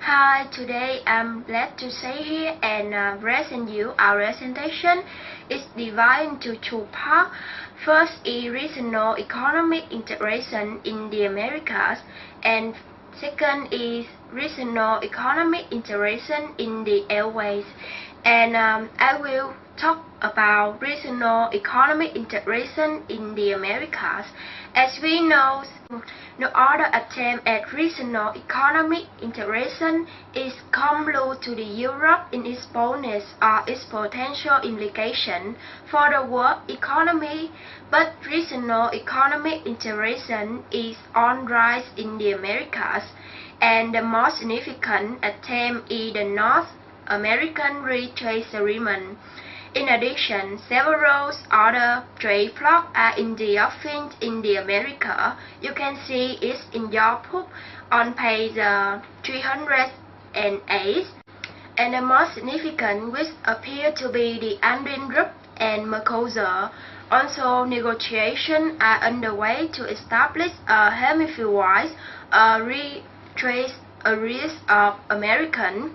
Hi, today I'm glad to say here and present you our presentation is divided into two parts. First is regional economic integration in the Americas, and second is regional economic integration in the airways. And I will talk about regional economic integration in the Americas. As we know, no other attempt at regional economic integration is comparable to the Europe in its boldness or its potential implication for the world economy, but regional economic integration is on rise in the Americas, and the most significant attempt is the North American Free Trade Agreement. In addition, several other trade blocs are in the offing in the America. You can see it in your book on page 308. And the most significant which appear to be the Andean Group and Mercosur. Also, negotiations are underway to establish a hemisphere-wide trade area of American.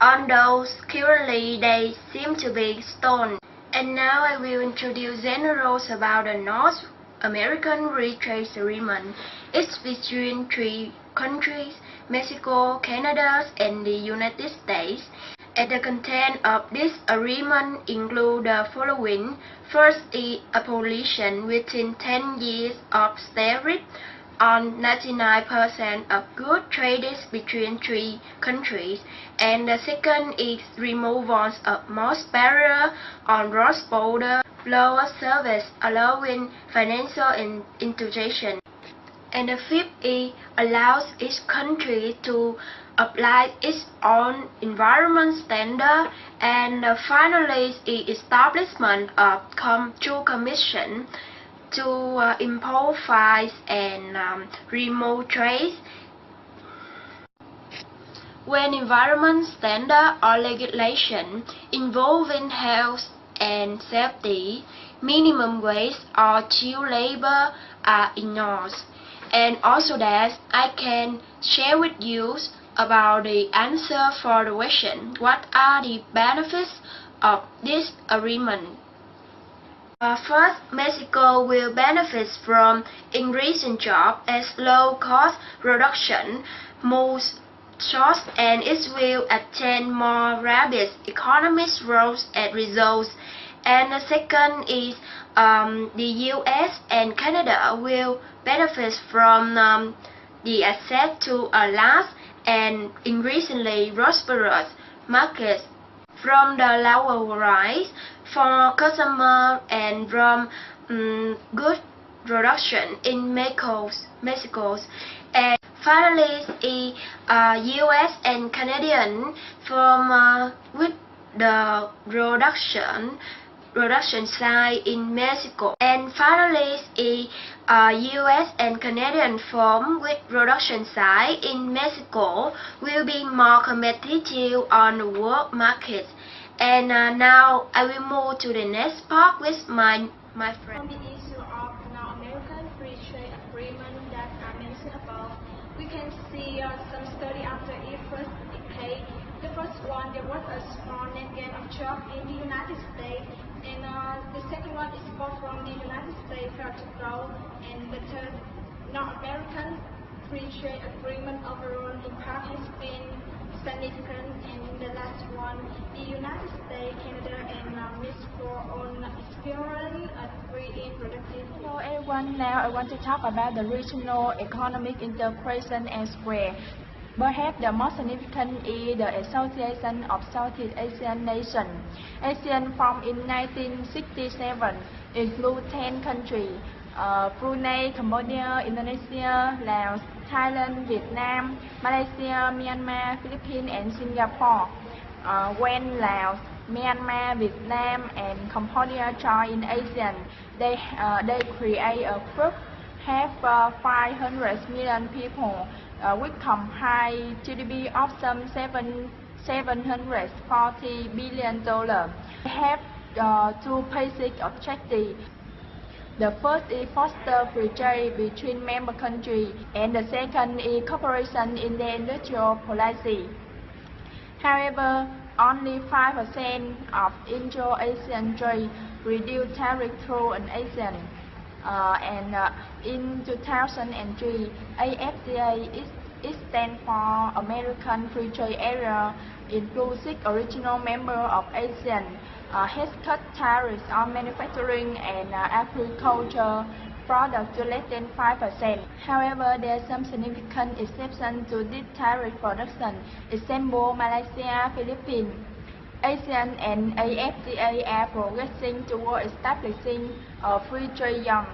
Although currently they seem to be stalled. And now I will introduce generals about the North American Free Trade Agreement. It's between three countries, Mexico, Canada, and the United States. And the content of this agreement include the following. First is abolition within 10 years of tariffs on 99% of goods traded between three countries, and the second is removal of most barriers on cross-border flow of service, allowing financial integration. And the fifth is allows each country to apply its own environment standard, and finally is establishment of two commission to impose fines and remove trade when environment standard or legislation involving health and safety, minimum wage or child labor are ignored. And also that I can share with you about the answer for the question, what are the benefits of this agreement? First, Mexico will benefit from increasing jobs as low-cost production moves south, and it will attain more rapid economic growth as results. And the second is the U.S. and Canada will benefit from the access to a large and increasingly prosperous market from the lower price for customers and from good production in Mexico. And finally, is U.S. and Canadian from with the production side in Mexico. And finally, is U.S. and Canadian firm with production side in Mexico will be more competitive on the world market. And now I will move to the next part with my friend. On the issue of North American Free Trade Agreement that I mentioned above, we can see some study after it first decade. The first one, there was a small net gain of jobs in the United States, and the second one is export from the United States failed to grow, and the third, North American Free Trade Agreement overall impact has been significant, and the last one, the United States, Canada, and Mexico on exploring a free and productive. Hello everyone, now I want to talk about the regional economic integration elsewhere. Perhaps the most significant is the Association of Southeast Asian Nations. ASEAN formed in 1967, includes 10 countries, Brunei, Cambodia, Indonesia, Laos, Thailand, Vietnam, Malaysia, Myanmar, Philippines, and Singapore. When Laos, Myanmar, Vietnam, and Cambodia joined in ASEAN, they create a group have 500 million people with combined GDP of some $740 billion. They have two basic objectives. The first is foster free trade between member countries, and the second is cooperation in the industrial policy. However, only 5% of Indo-Asian trade reduced tariff through an ASEAN. In 2003, AFTA it stands for American Free Trade Area, includes 6 original members of ASEAN, has cut tariffs on manufacturing and agriculture products to less than 5%. However, there are some significant exceptions to this tariff reduction, example Malaysia, Philippines. ASEAN and AFTA are progressing toward establishing a free trade zone.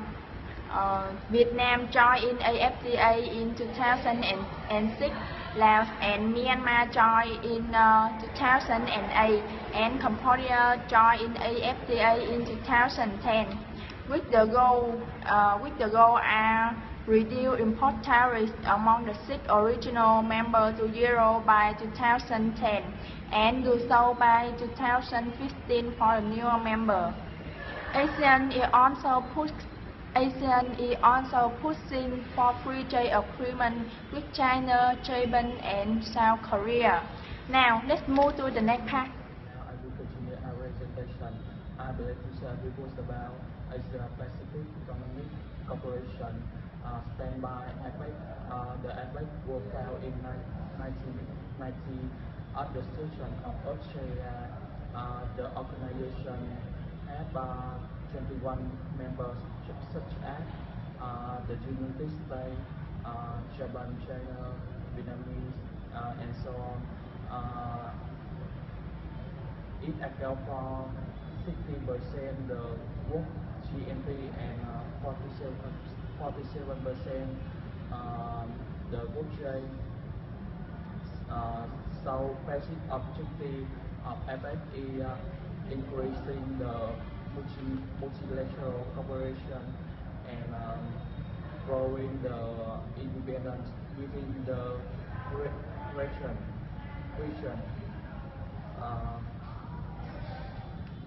Vietnam joined in AFTA in 2006, Laos and Myanmar joined in 2008, and Cambodia joined in AFTA in 2010, with the goal are reduce import tariffs among the 6 original members to zero by 2010, and do so by 2015 for the newer member. ASEAN is also pushing for free trade agreement with China, Japan, and South Korea. Now, let's move to the next part. Now I will continue our presentation. I would like to share with you about Asia-Pacific Economic Cooperation, stand by APEC. The APEC was held in 1990 at the station of Australia. The organization had 21 members such as the United States, Japan, China, Vietnamese, and so on. It accounts for 60% the world GNP and 47% the world trade. So basic objective of APEC is increasing the multilateral cooperation and growing the independence within the region.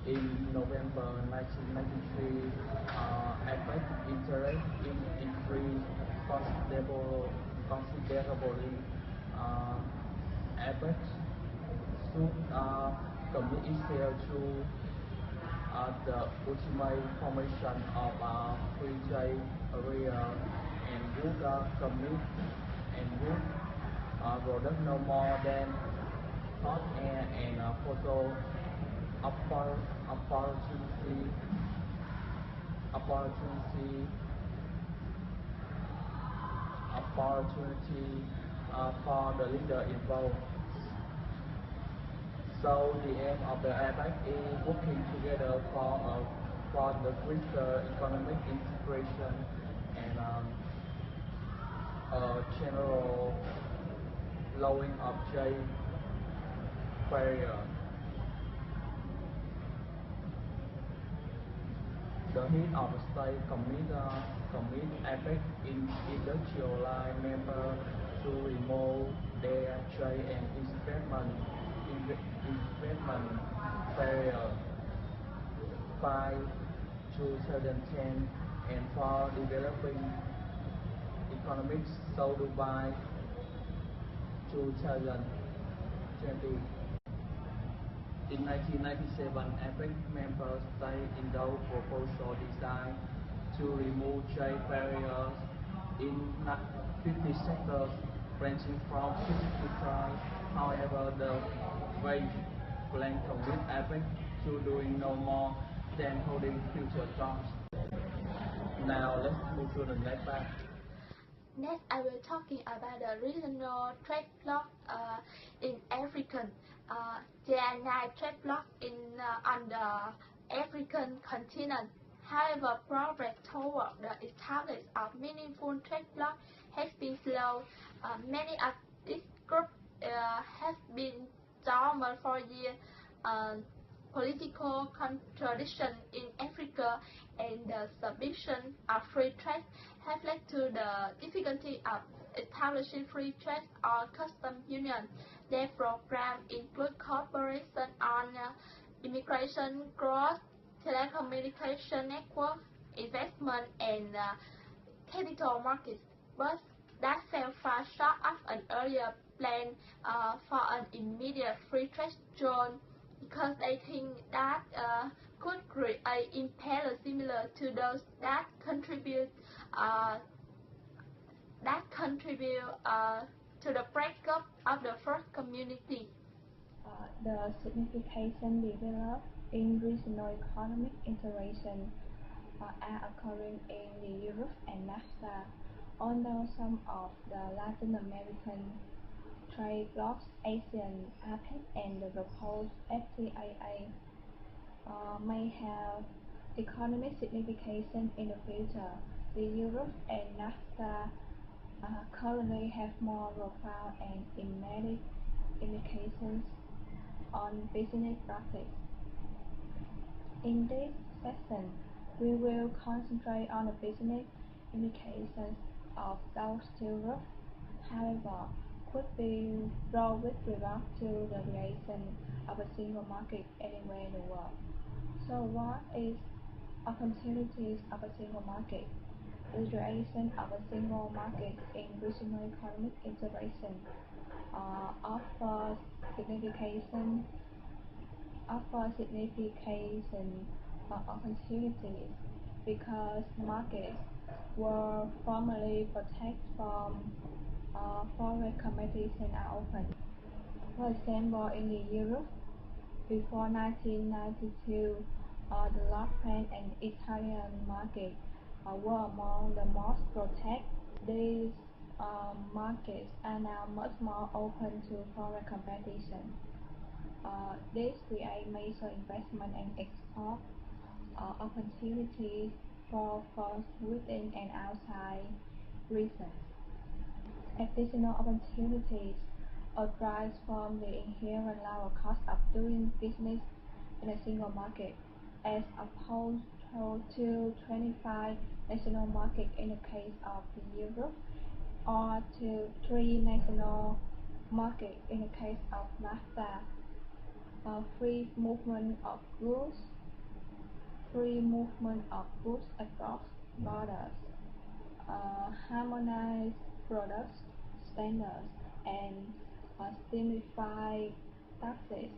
In November 1993, APEC interest increased considerably. APEC should commit itself to the ultimate formation of a free trade area and would commit and would produce no more than hot air and photo opportunity for the leader involved. So the aim of the APEC is working together for the greater economic integration and general lowering of trade barrier. The head of state commit APEC in industrial line member to remove their trade and investment barrier by 2010, and for developing economics so by 2020. In 1997, APEC member states endorsed proposal designed to remove trade barriers in 50 sectors ranging from 50 tribes. However, the wage plan commit APEC to doing no more than holding future talks. Now let's move to the next part. Next, I will talking about the regional trade bloc in African. There are 9 trade blocks on the African continent. However, progress toward the establishment of meaningful trade blocs has been slow. Many of these groups have been dormant for years. Political contradiction in Africa and the submission of free trade have led to the difficulty of establishing free trade or custom union. Their program include cooperation on immigration, growth, telecommunication network, investment and capital markets, but that fell far short of an earlier plan for an immediate free trade zone because they think that could create an imbalance similar to those that contribute to the breakup of the first community. The significant development in regional economic integration are occurring in the Europe and NAFTA, although some of the Latin American trade blocs, ASEAN, APEC, and the proposed FTAA may have economic significance in the future. The Europe and NAFTA currently have more profound and immediate implications on business practice. In this session, we will concentrate on the business implications of South Europe, however, could be broad with regard to the creation of a single market anywhere in the world. So what is opportunities of a single market? The creation of a single market in regional economic integration offers significant opportunities because markets were formerly protected from foreign competition are open. For example, in the Europe, before 1992, the European and Italian markets were among the most protected. These markets are now much more open to foreign competition. This creates major investment and export opportunities for both within and outside regions. Additional opportunities arise from the inherent lower cost of doing business in a single market, as opposed to 25 national markets in the case of Europe, or to 3 national markets in the case of NAFTA. Free movement of goods across borders, harmonized product standards, and simplified taxes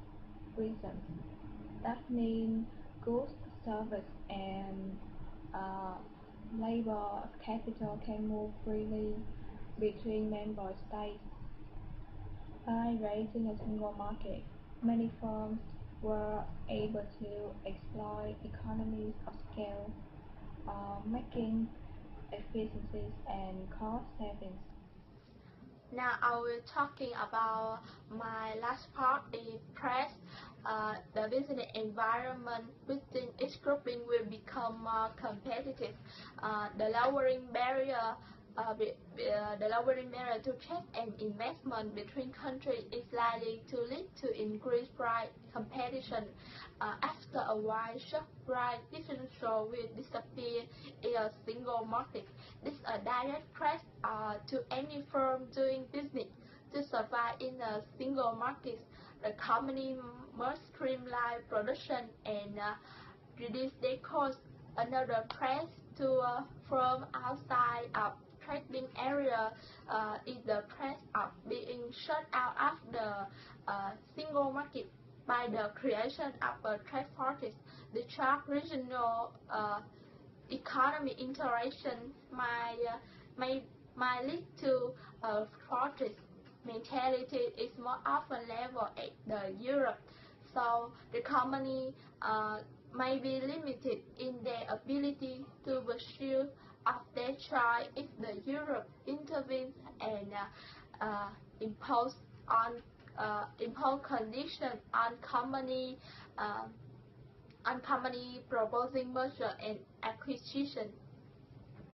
regimes. That means goods, service, and labor capital can move freely between member states. By raising a single market, many firms were able to exploit economies of scale, making efficiencies and cost savings. Now I will talking about my last part, the press. The business environment within each grouping will become more competitive. The lowering barrier to trade and investment between countries is likely to lead to increased price competition. After a while, sharp price differential will disappear in a single market. This is a direct threat to any firm doing business. To survive in a single market, the company must streamline production and reduce their costs. Another threat to a firm outside of trading area is the threat of being shut out of the single market by the creation of a trade fortress. The sharp regional economic integration might lead to a fortress mentality is more often level at the Europe, so the company may be limited in their ability to pursue of their try if the Europe intervenes and impose conditions on company proposing merger and acquisition.